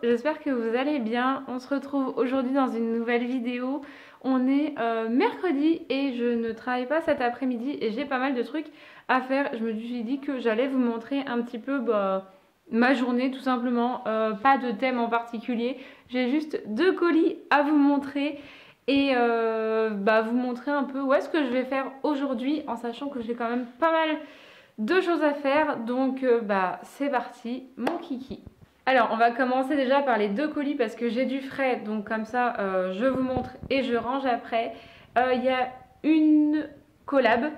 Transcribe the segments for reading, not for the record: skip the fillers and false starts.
j'espère que vous allez bien. On se retrouve aujourd'hui dans une nouvelle vidéo. On est mercredi et je ne travaille pas cet après-midi et j'ai pas mal de trucs à faire. Je me suis dit que j'allais vous montrer un petit peu ma journée tout simplement. Pas de thème en particulier. J'ai juste 2 colis à vous montrer et vous montrer un peu où est-ce que je vais faire aujourd'hui en sachant que j'ai quand même pas mal de choses à faire. Donc c'est parti, mon kiki. Alors, on va commencer déjà par les 2 colis parce que j'ai du frais, donc comme ça, je vous montre et je range après. Il y a une collab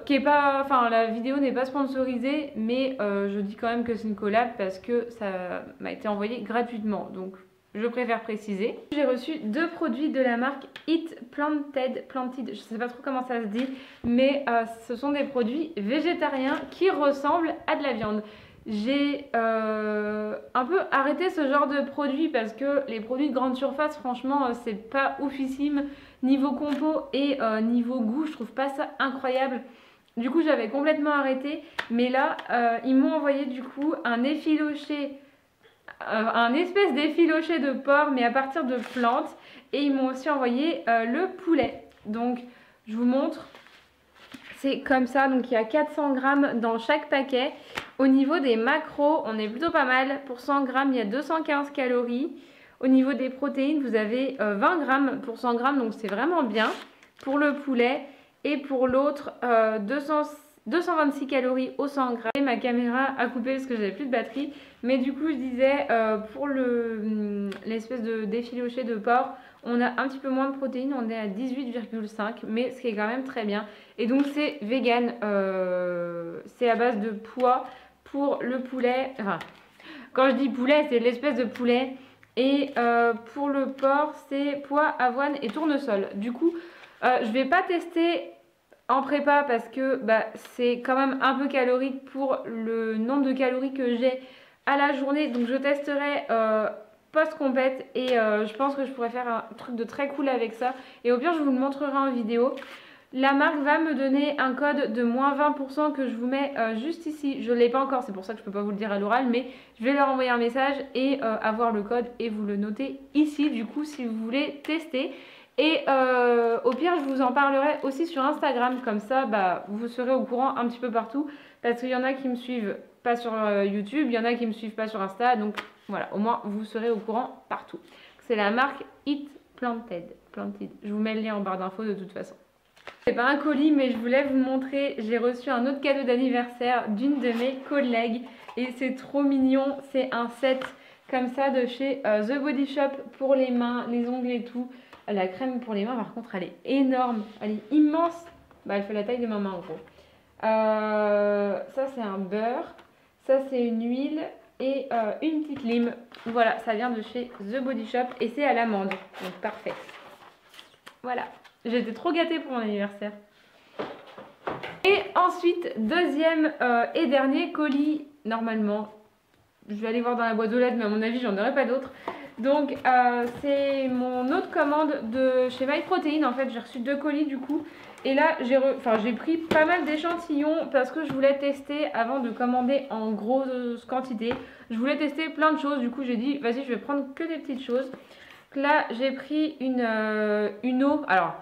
qui est pas, enfin la vidéo n'est pas sponsorisée, mais je dis quand même que c'est une collab parce que ça m'a été envoyé gratuitement, donc je préfère préciser. J'ai reçu 2 produits de la marque Eat Planted, je sais pas trop comment ça se dit, mais ce sont des produits végétariens qui ressemblent à de la viande. J'ai un peu arrêté ce genre de produits parce que les produits de grande surface, franchement, c'est pas oufissime. Niveau compo et niveau goût, je trouve pas ça incroyable. Du coup, j'avais complètement arrêté. Mais là, ils m'ont envoyé du coup un effiloché, un espèce d'effiloché de porc, mais à partir de plantes. Et ils m'ont aussi envoyé le poulet. Donc, je vous montre. C'est comme ça, donc il y a 400 grammes dans chaque paquet. Au niveau des macros, on est plutôt pas mal. Pour 100 grammes, il y a 215 calories. Au niveau des protéines, vous avez 20 grammes pour 100 grammes, donc c'est vraiment bien pour le poulet. Et pour l'autre, 226 calories au 100 grammes. Et ma caméra a coupé parce que j'avais plus de batterie. Mais du coup, je disais, pour l'espèce de d'effiloché de porc, on a un petit peu moins de protéines, on est à 18,5, mais ce qui est quand même très bien. Et donc c'est vegan, c'est à base de pois pour le poulet. Enfin, quand je dis poulet, c'est l'espèce de poulet. Et pour le porc, c'est pois, avoine et tournesol. Du coup, je vais pas tester en prépa parce que c'est quand même un peu calorique pour le nombre de calories que j'ai à la journée. Donc je testerai post-compète et je pense que je pourrais faire un truc de très cool avec ça. Et au pire, je vous le montrerai en vidéo. La marque va me donner un code de moins 20% que je vous mets juste ici. Je ne l'ai pas encore, c'est pour ça que je ne peux pas vous le dire à l'oral, mais je vais leur envoyer un message et avoir le code et vous le notez ici, du coup, si vous voulez tester. Et au pire, je vous en parlerai aussi sur Instagram, comme ça, vous serez au courant un petit peu partout, parce qu'il y en a qui me suivent pas sur YouTube, il y en a qui me suivent pas sur Insta, donc voilà, au moins vous serez au courant partout. C'est la marque Eat Planted. Je vous mets le lien en barre d'infos de toute façon. C'est pas un colis, mais je voulais vous montrer, j'ai reçu un autre cadeau d'anniversaire d'une de mes collègues et c'est trop mignon. C'est un set comme ça de chez The Body Shop pour les mains, les ongles et tout. La crème pour les mains, par contre, elle est énorme, elle est immense. Elle fait la taille de ma main en gros. Ça, c'est un beurre, ça, c'est une huile et une petite lime. Voilà, ça vient de chez The Body Shop et c'est à l'amande, donc parfait. Voilà. J'étais trop gâtée pour mon anniversaire. Et ensuite, deuxième et dernier colis, normalement. Je vais aller voir dans la boîte aux lettres, mais à mon avis, j'en aurai pas d'autres. Donc, c'est mon autre commande de chez MyProtein. En fait, j'ai reçu 2 colis du coup. Et là, j'ai pris pas mal d'échantillons parce que je voulais tester avant de commander en grosse quantité. Je voulais tester plein de choses. Du coup, j'ai dit, vas-y, je vais prendre que des petites choses. Donc là, j'ai pris une eau. Alors,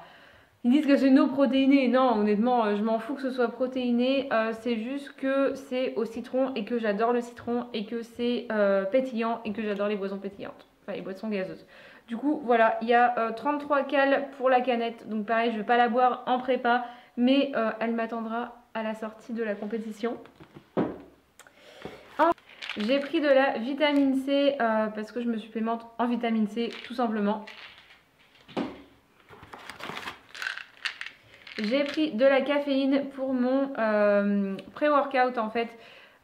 ils disent que c'est une eau protéinée. Non, honnêtement, je m'en fous que ce soit protéiné. C'est juste que c'est au citron et que j'adore le citron et que c'est pétillant et que j'adore les boissons pétillantes. Enfin, les boissons gazeuses. Du coup, voilà, il y a 33 cals pour la canette. Donc pareil, je ne vais pas la boire en prépa, mais elle m'attendra à la sortie de la compétition. J'ai pris de la vitamine C parce que je me supplémente en vitamine C, tout simplement. J'ai pris de la caféine pour mon pré-workout en fait.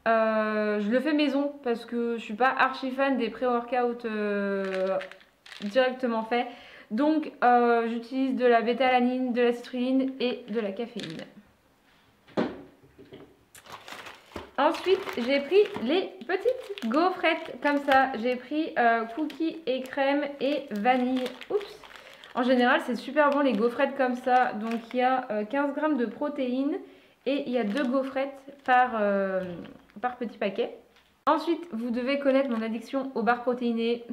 Je le fais maison parce que je suis pas archi fan des pré-workouts directement faits. Donc j'utilise de la bêta-alanine, de la citrulline et de la caféine. Ensuite, j'ai pris les petites gaufrettes comme ça. J'ai pris cookies et crème et vanille. Oups! En général, c'est super bon les gaufrettes comme ça. Donc, il y a 15 grammes de protéines et il y a 2 gaufrettes par petit paquet. Ensuite, vous devez connaître mon addiction aux barres protéinées.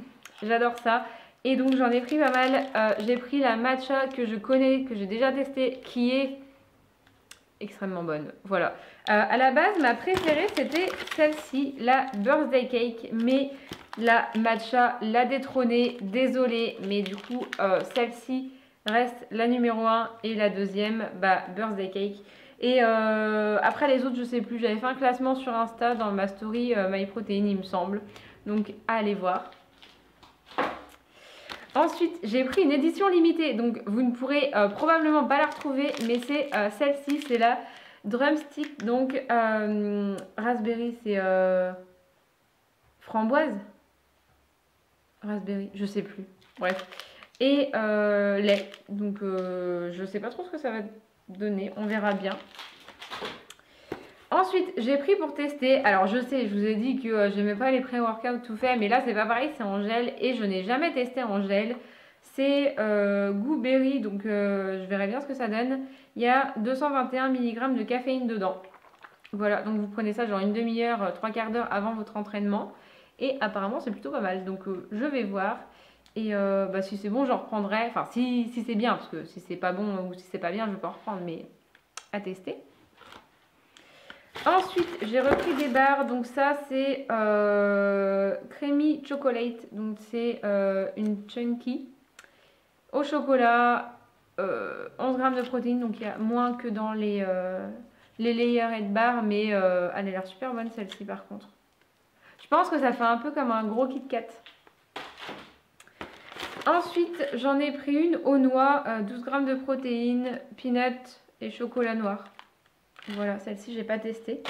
J'adore ça. Et donc, j'en ai pris pas mal. J'ai pris la matcha que je connais, que j'ai déjà testée, qui est extrêmement bonne. Voilà. À la base, ma préférée, c'était celle-ci, la Birthday Cake. Mais la matcha l'a détrônée. Désolée. Mais du coup, celle-ci reste la numéro 1. Et la deuxième, Birthday Cake. Et après les autres, je sais plus. J'avais fait un classement sur Insta dans ma story MyProtein, il me semble. Donc, allez voir. Ensuite, j'ai pris une édition limitée. Donc, vous ne pourrez probablement pas la retrouver. Mais c'est celle-ci. C'est la Drumstick. Donc, raspberry, c'est framboise. Raspberry, je sais plus. Bref. Et lait. Donc, je sais pas trop ce que ça va donner. On verra bien. Ensuite, j'ai pris pour tester. Alors, je sais, je vous ai dit que j'aimais pas les pré-workout tout fait, mais là, c'est pas pareil, c'est en gel et je n'ai jamais testé en gel. C'est Gooberry, donc je verrai bien ce que ça donne. Il y a 221 mg de caféine dedans. Voilà, donc vous prenez ça genre une demi-heure, trois quarts d'heure avant votre entraînement. Et apparemment, c'est plutôt pas mal. Donc, je vais voir. Et si c'est bon, j'en reprendrai. Enfin, si c'est bien, parce que si c'est pas bon ou si c'est pas bien, je vais pas en reprendre, mais à tester. Ensuite, j'ai repris des barres. Donc ça, c'est Creamy Chocolate. Donc c'est une chunky au chocolat. 11 grammes de protéines. Donc il y a moins que dans les Layerhead bars. Mais elle a l'air super bonne celle-ci par contre. Je pense que ça fait un peu comme un gros Kit Kat. Ensuite, j'en ai pris une aux noix. 12 grammes de protéines, peanut et chocolat noir. Voilà, celle-ci, j'ai pas testé.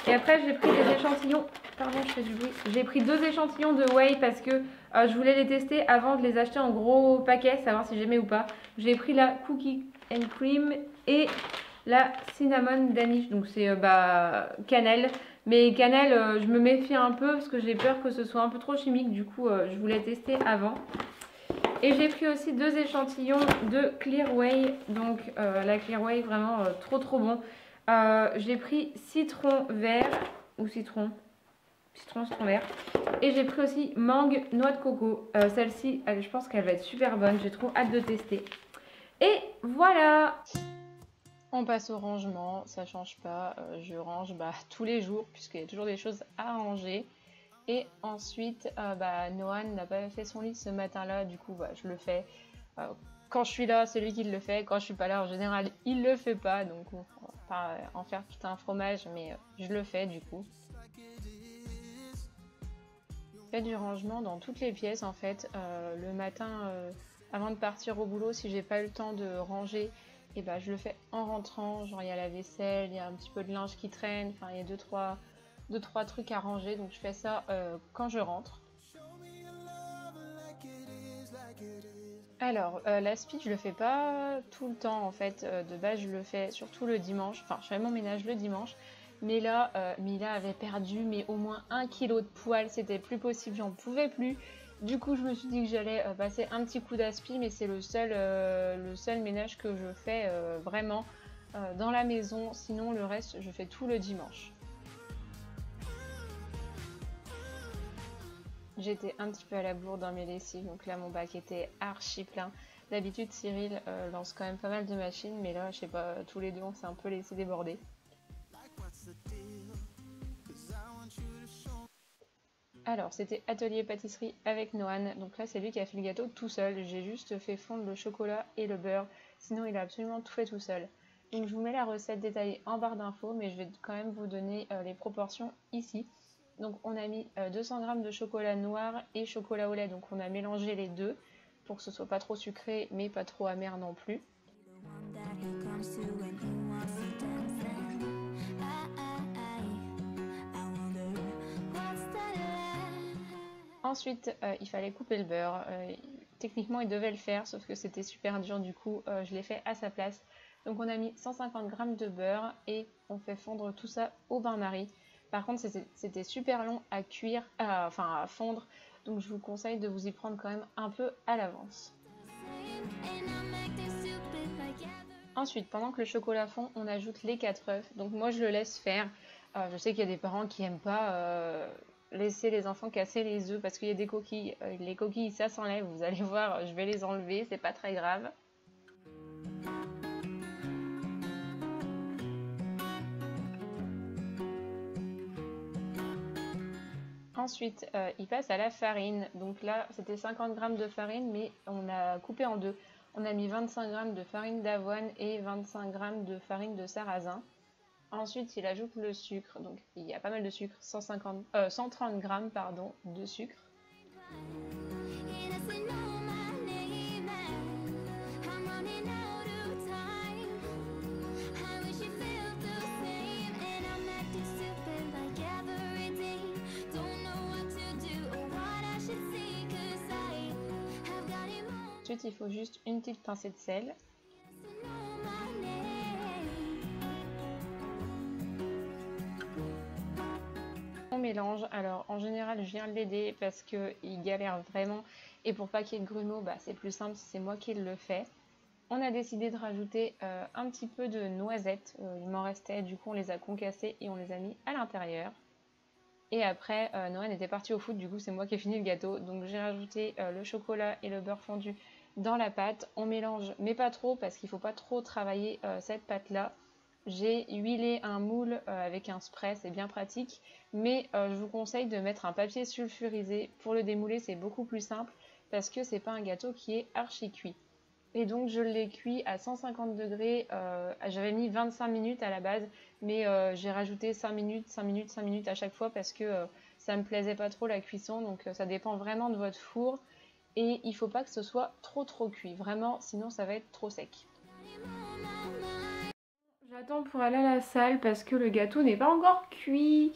Et après, j'ai pris des échantillons. Pardon, je fais du bruit. J'ai pris 2 échantillons de whey parce que je voulais les tester avant de les acheter en gros paquet, savoir si j'aimais ou pas. J'ai pris la Cookie and Cream et la Cinnamon Danish. Donc, c'est cannelle. Mais cannelle, je me méfie un peu parce que j'ai peur que ce soit un peu trop chimique. Du coup, je voulais tester avant. Et j'ai pris aussi 2 échantillons de Clear Whey. Donc la Clear Whey, vraiment trop bon. J'ai pris citron vert ou citron vert. Et j'ai pris aussi mangue noix de coco. Celle-ci, je pense qu'elle va être super bonne. J'ai trop hâte de tester. Et voilà! On passe au rangement, ça change pas. Je range tous les jours puisqu'il y a toujours des choses à ranger. Et ensuite, Noan n'a pas fait son lit ce matin-là, du coup, je le fais. Quand je suis là, c'est lui qui le fait. Quand je suis pas là, en général, il le fait pas. Donc, on va pas en faire tout un fromage, mais je le fais du coup. Je fais du rangement dans toutes les pièces en fait. Le matin, avant de partir au boulot, si j'ai pas eu le temps de ranger, et je le fais en rentrant. Genre, il y a la vaisselle, il y a un petit peu de linge qui traîne. Enfin, il y a deux, trois trucs à ranger, donc je fais ça quand je rentre. Alors, l'aspi, je le fais pas tout le temps en fait. De base, je le fais surtout le dimanche. Enfin, je fais mon ménage le dimanche. Mais là, Mila avait perdu au moins 1 kg de poils. C'était plus possible, j'en pouvais plus. Du coup, je me suis dit que j'allais passer un petit coup d'aspi, mais c'est le seul ménage que je fais vraiment dans la maison. Sinon, le reste, je fais tout le dimanche. J'étais un petit peu à la bourre dans mes lessives, donc là mon bac était archi plein. D'habitude Cyril lance quand même pas mal de machines, mais là je sais pas, tous les deux on s'est un peu laissé déborder. Alors c'était atelier pâtisserie avec Noan, donc là c'est lui qui a fait le gâteau tout seul. J'ai juste fait fondre le chocolat et le beurre, sinon il a absolument tout fait tout seul. Donc je vous mets la recette détaillée en barre d'infos, mais je vais quand même vous donner les proportions ici. Donc on a mis 200 g de chocolat noir et chocolat au lait, donc on a mélangé les deux pour que ce soit pas trop sucré mais pas trop amer non plus. Ensuite il fallait couper le beurre, techniquement il devait le faire sauf que c'était super dur, du coup je l'ai fait à sa place. Donc on a mis 150 g de beurre et on fait fondre tout ça au bain-marie. Par contre, c'était super long à cuire, à fondre, donc je vous conseille de vous y prendre quand même un peu à l'avance. Ensuite, pendant que le chocolat fond, on ajoute les 4 œufs. Donc moi, je le laisse faire. Je sais qu'il y a des parents qui aiment pas laisser les enfants casser les œufs parce qu'il y a des coquilles. Les coquilles, ça s'enlève, vous allez voir, je vais les enlever, c'est pas très grave. Ensuite, il passe à la farine. Donc là, c'était 50 g de farine, mais on a coupé en deux. On a mis 25 g de farine d'avoine et 25 g de farine de sarrasin. Ensuite, il ajoute le sucre. Donc il y a pas mal de sucre, 130 g pardon, de sucre. Ensuite, il faut juste une petite pincée de sel. On mélange. Alors, en général, je viens l'aider parce qu'il galère vraiment. Et pour pas qu'il y ait de grumeaux, c'est plus simple, c'est moi qui le fais. On a décidé de rajouter un petit peu de noisettes. Il m'en restait, du coup, on les a concassées et on les a mis à l'intérieur. Et après, Noël était parti au foot, du coup, c'est moi qui ai fini le gâteau. Donc, j'ai rajouté le chocolat et le beurre fondu dans la pâte. On mélange, mais pas trop, parce qu'il ne faut pas trop travailler cette pâte-là. J'ai huilé un moule avec un spray, c'est bien pratique. Mais je vous conseille de mettre un papier sulfurisé. Pour le démouler, c'est beaucoup plus simple, parce que c'est pas un gâteau qui est archi cuit. Et donc je l'ai cuit à 150 degrés, j'avais mis 25 minutes à la base, mais j'ai rajouté 5 minutes, 5 minutes, 5 minutes à chaque fois parce que ça me plaisait pas trop la cuisson, donc ça dépend vraiment de votre four. Et il faut pas que ce soit trop cuit, vraiment, sinon ça va être trop sec. J'attends pour aller à la salle parce que le gâteau n'est pas encore cuit.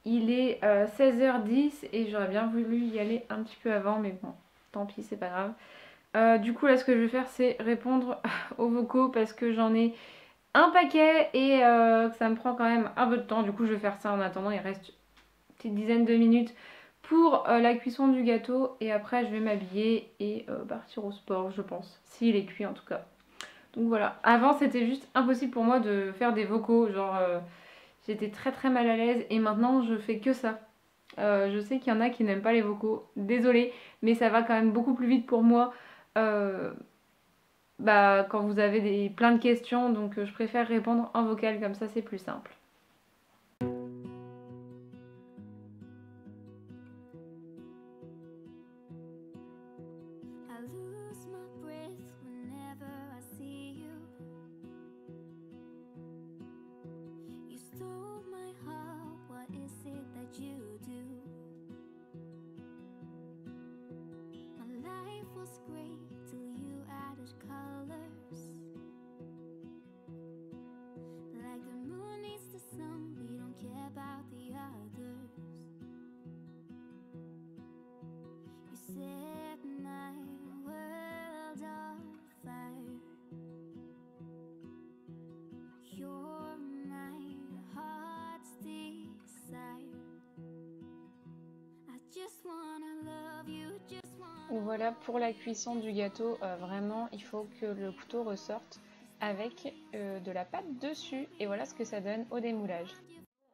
Il est 16h10 et j'aurais bien voulu y aller un petit peu avant, mais bon, tant pis, c'est pas grave. Du coup là ce que je vais faire c'est répondre aux vocaux parce que j'en ai un paquet et que ça me prend quand même un peu de temps. Du coup je vais faire ça en attendant, il reste une petite dizaine de minutes pour la cuisson du gâteau. Et après je vais m'habiller et partir au sport je pense, s'il est cuit en tout cas. Donc voilà, avant c'était juste impossible pour moi de faire des vocaux, genre j'étais très mal à l'aise et maintenant je fais que ça. Je sais qu'il y en a qui n'aiment pas les vocaux, désolée, mais ça va quand même beaucoup plus vite pour moi quand vous avez plein de questions, donc je préfère répondre en vocal, comme ça c'est plus simple. Voilà pour la cuisson du gâteau, vraiment il faut que le couteau ressorte avec de la pâte dessus et voilà ce que ça donne au démoulage.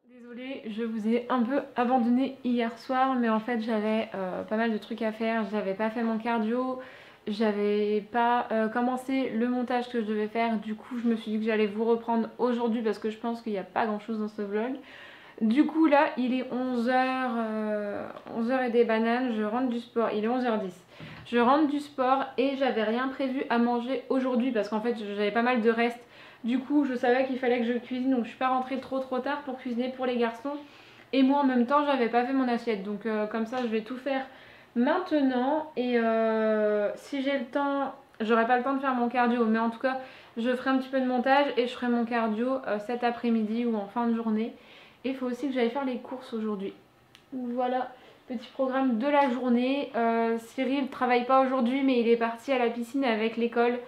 Désolée, je vous ai un peu abandonné hier soir, mais en fait j'avais pas mal de trucs à faire, j'avais pas fait mon cardio, j'avais pas commencé le montage que je devais faire, du coup je me suis dit que j'allais vous reprendre aujourd'hui parce que je pense qu'il n'y a pas grand chose dans ce vlog. Du coup là il est 11h et des bananes, je rentre du sport, il est 11h10. Je rentre du sport et j'avais rien prévu à manger aujourd'hui parce qu'en fait j'avais pas mal de restes. Du coup je savais qu'il fallait que je cuisine, donc je suis pas rentrée trop tard pour cuisiner pour les garçons. Et moi en même temps j'avais pas fait mon assiette, donc comme ça je vais tout faire maintenant. Et si j'ai le temps, j'aurai pas le temps de faire mon cardio, mais en tout cas je ferai un petit peu de montage et je ferai mon cardio cet après-midi ou en fin de journée. Et il faut aussi que j'aille faire les courses aujourd'hui. Voilà, petit programme de la journée. Cyril ne travaille pas aujourd'hui, mais il est parti à la piscine avec l'école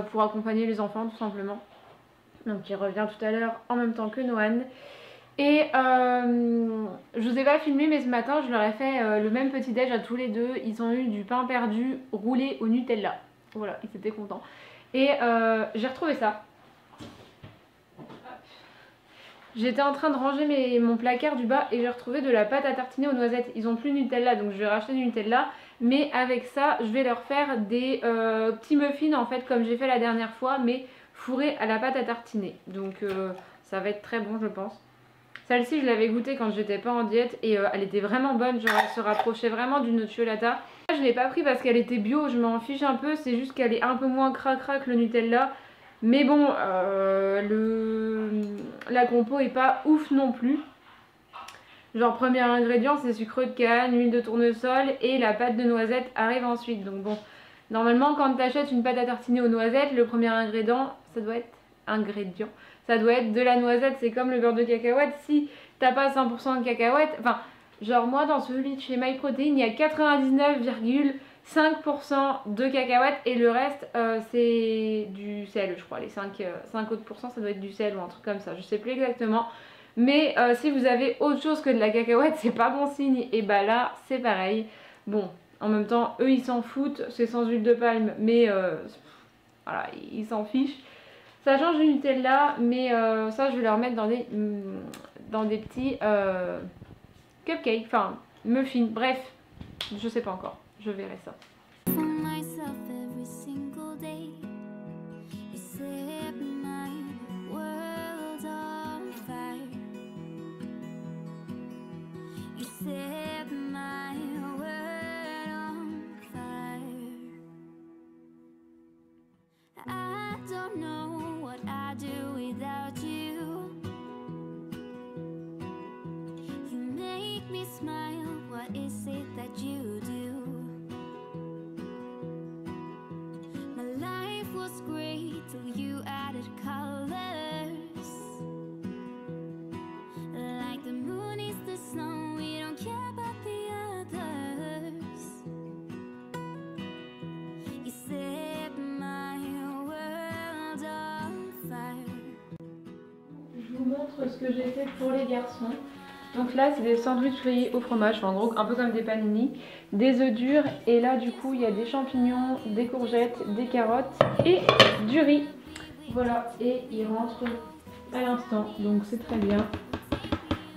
pour accompagner les enfants tout simplement. Donc il revient tout à l'heure en même temps que Noan. Et je vous ai pas filmé, mais ce matin je leur ai fait le même petit déj à tous les deux. Ils ont eu du pain perdu roulé au Nutella. Voilà, ils étaient contents. Et j'ai retrouvé ça. J'étais en train de ranger mon placard du bas et j'ai retrouvé de la pâte à tartiner aux noisettes. Ils ont plus de Nutella, donc je vais racheter du Nutella. Mais avec ça, je vais leur faire des petits muffins en fait, comme j'ai fait la dernière fois, mais fourrés à la pâte à tartiner. Donc ça va être très bon, je pense. Celle-ci, je l'avais goûtée quand j'étais pas en diète et elle était vraiment bonne. Genre, elle se rapprochait vraiment d'une nocciolata. Je l'ai pas pris parce qu'elle était bio, je m'en fiche un peu. C'est juste qu'elle est un peu moins cracra que le Nutella. Mais bon, la compo est pas ouf non plus. Genre, premier ingrédient, c'est sucre de canne, huile de tournesol et la pâte de noisette arrive ensuite. Donc bon, normalement, quand tu achètes une pâte à tartiner aux noisettes, le premier ingrédient, ça doit être de la noisette. C'est comme le beurre de cacahuète. Si t'as pas 100% de cacahuètes, enfin, genre moi, dans celui de chez MyProtein, il y a 99,5% de cacahuètes et le reste, c'est du sel, je crois. Les 5 autres pourcents, ça doit être du sel ou un truc comme ça. Je sais plus exactement. Mais si vous avez autre chose que de la cacahuète, c'est pas bon signe. Et bah là, c'est pareil. Bon, en même temps, eux, ils s'en foutent. C'est sans huile de palme, mais voilà, ils s'en fichent. Ça change du Nutella, mais ça, je vais leur mettre dans des petits cupcakes, enfin, muffins. Bref, je sais pas encore. Je verrai ça. Montre ce que j'ai fait pour les garçons. Donc là c'est des sandwichs grillés au fromage, enfin, en gros un peu comme des panini, des œufs durs et là du coup il y a des champignons, des courgettes, des carottes et du riz. Voilà, et ils rentrent à l'instant, donc c'est très bien.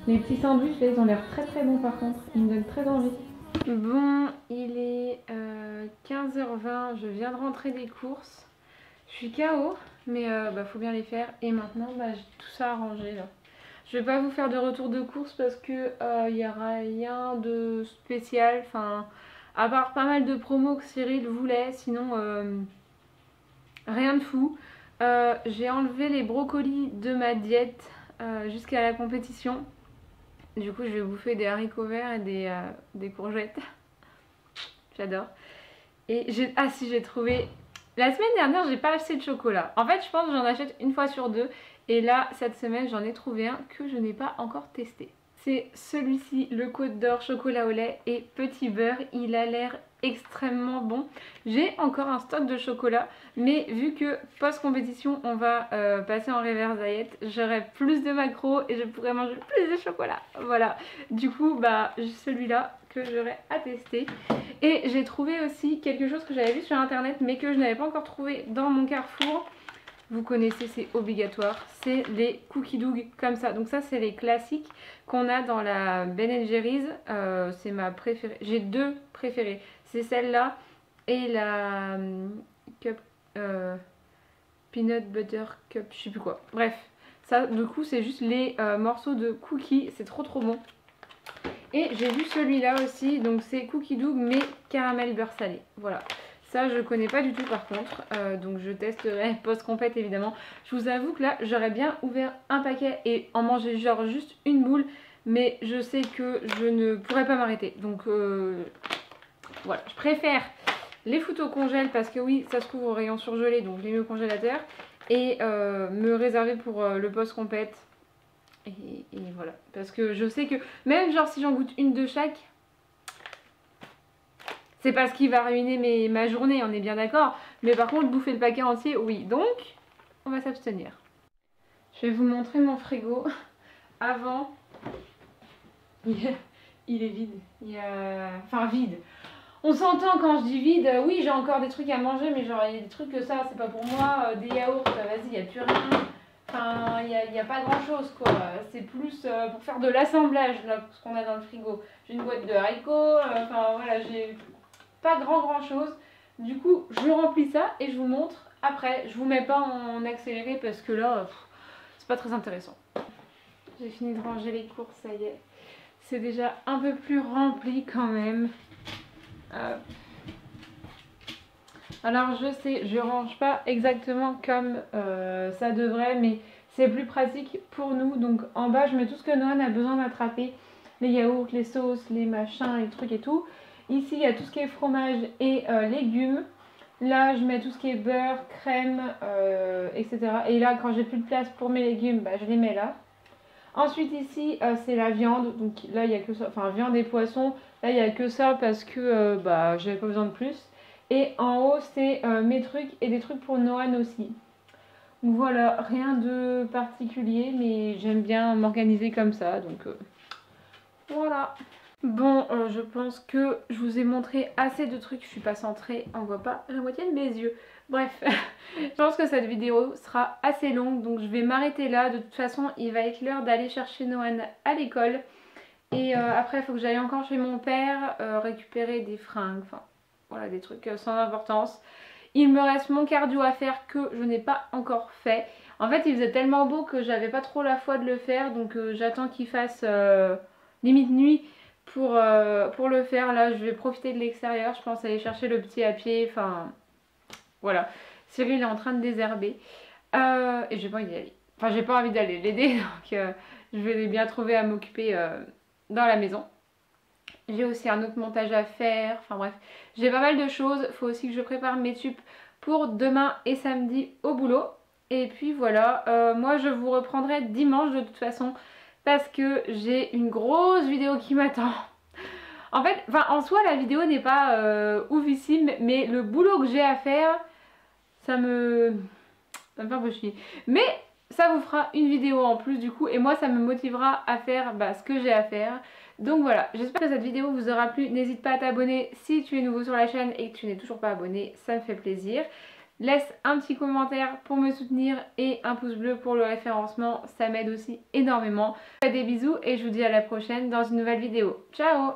Les petits sandwichs là ils ont l'air très très bons par contre, ils me donnent très envie. Bon, il est 15h20, je viens de rentrer des courses. Je suis KO, mais faut bien les faire. Et maintenant, j'ai tout ça à ranger là. Je vais pas vous faire de retour de course parce que il y aura rien de spécial. Enfin, à part pas mal de promos que Cyril voulait, sinon rien de fou. J'ai enlevé les brocolis de ma diète jusqu'à la compétition. Du coup, je vais bouffer des haricots verts et des courgettes. J'adore. Et j'ai trouvé... La semaine dernière, j'ai pas acheté de chocolat. En fait, je pense que j'en achète une fois sur deux. Et là, cette semaine, j'en ai trouvé un que je n'ai pas encore testé. C'est celui-ci, le Côte d'Or chocolat au lait et petit beurre. Il a l'air extrêmement bon. J'ai encore un stock de chocolat, mais vu que post-compétition, on va passer en reverse diet, j'aurai plus de macros et je pourrai manger plus de chocolat. Voilà. Du coup, celui-là que j'aurai à tester. Et j'ai trouvé aussi quelque chose que j'avais vu sur internet mais que je n'avais pas encore trouvé dans mon Carrefour. Vous connaissez, c'est obligatoire, c'est les cookie dough comme ça. Donc ça c'est les classiques qu'on a dans la Ben & Jerry's. C'est ma préférée. J'ai deux préférées. C'est celle-là et la cup peanut butter cup, je sais plus quoi. Bref, ça du coup c'est juste les morceaux de cookies. C'est trop trop bon. Et j'ai vu celui-là aussi, donc c'est cookie dough mais caramel beurre salé. Voilà. Ça je connais pas du tout par contre, donc je testerai post-compète évidemment. Je vous avoue que là j'aurais bien ouvert un paquet et en manger genre juste une boule, mais je sais que je ne pourrais pas m'arrêter. Donc voilà, je préfère les foutre au congèle parce que oui ça se trouve au rayon surgelé, donc je les mets au congélateur. Et me réserver pour le post-compète. Et voilà, parce que je sais que même genre si j'en goûte une de chaque, c'est pas ce qui va ruiner ma journée, on est bien d'accord. Mais par contre, bouffer le paquet entier, oui. Donc, on va s'abstenir. Je vais vous montrer mon frigo. Avant, il est vide. Enfin, vide. On s'entend quand je dis vide. Oui, j'ai encore des trucs à manger, mais genre, il y a des trucs que ça, c'est pas pour moi. Des yaourts, vas-y, il n'y a plus rien. Enfin, il n'y a pas grand chose quoi. C'est plus pour faire de l'assemblage là, ce qu'on a dans le frigo. J'ai une boîte de haricots, enfin voilà, j'ai pas grand chose. Du coup, je remplis ça et je vous montre après. Je vous mets pas en accéléré parce que là, c'est pas très intéressant. J'ai fini de ranger les courses, ça y est. C'est déjà un peu plus rempli quand même. Alors je sais, je range pas exactement comme ça devrait, mais c'est plus pratique pour nous. Donc en bas, je mets tout ce que Noan a besoin d'attraper. Les yaourts, les sauces, les machins, les trucs et tout. Ici, il y a tout ce qui est fromage et légumes. Là, je mets tout ce qui est beurre, crème, etc. Et là, quand j'ai plus de place pour mes légumes, bah, je les mets là. Ensuite, ici, c'est la viande. Donc là, il y a que ça. Enfin, viande et poisson. Là, il n'y a que ça parce que bah, j'avais pas besoin de plus. Et en haut, c'est mes trucs et des trucs pour Noan aussi. Donc voilà, rien de particulier, mais j'aime bien m'organiser comme ça. Donc voilà. Bon, je pense que je vous ai montré assez de trucs. Je suis pas centrée, on voit pas la moitié de mes yeux. Bref, je pense que cette vidéo sera assez longue, donc je vais m'arrêter là. De toute façon, il va être l'heure d'aller chercher Noan à l'école. Et après, il faut que j'aille encore chez mon père récupérer des fringues, enfin voilà, des trucs sans importance. Il me reste mon cardio à faire que je n'ai pas encore fait. En fait, il faisait tellement beau que j'avais pas trop la foi de le faire, donc j'attends qu'il fasse limite nuit pour le faire. Là, je vais profiter de l'extérieur. Je pense aller chercher le petit à pied. Enfin, voilà. Cyril est en train de désherber. Et j'ai pas envie d'y aller. Enfin, j'ai pas envie d'aller l'aider. Donc, je vais bien trouver à m'occuper dans la maison. J'ai aussi un autre montage à faire. Enfin, bref. J'ai pas mal de choses. Il faut aussi que je prépare mes tubes pour demain et samedi au boulot. Et puis voilà. Moi, je vous reprendrai dimanche de toute façon. Parce que j'ai une grosse vidéo qui m'attend. En fait, en soi, la vidéo n'est pas oufissime, mais le boulot que j'ai à faire, ça me fait un peu chier. Mais ça vous fera une vidéo en plus du coup, et moi, ça me motivera à faire ce que j'ai à faire. Donc voilà, j'espère que cette vidéo vous aura plu. N'hésite pas à t'abonner si tu es nouveau sur la chaîne et que tu n'es toujours pas abonné, ça me fait plaisir. Laisse un petit commentaire pour me soutenir et un pouce bleu pour le référencement, ça m'aide aussi énormément. Je vous fais des bisous et je vous dis à la prochaine dans une nouvelle vidéo. Ciao!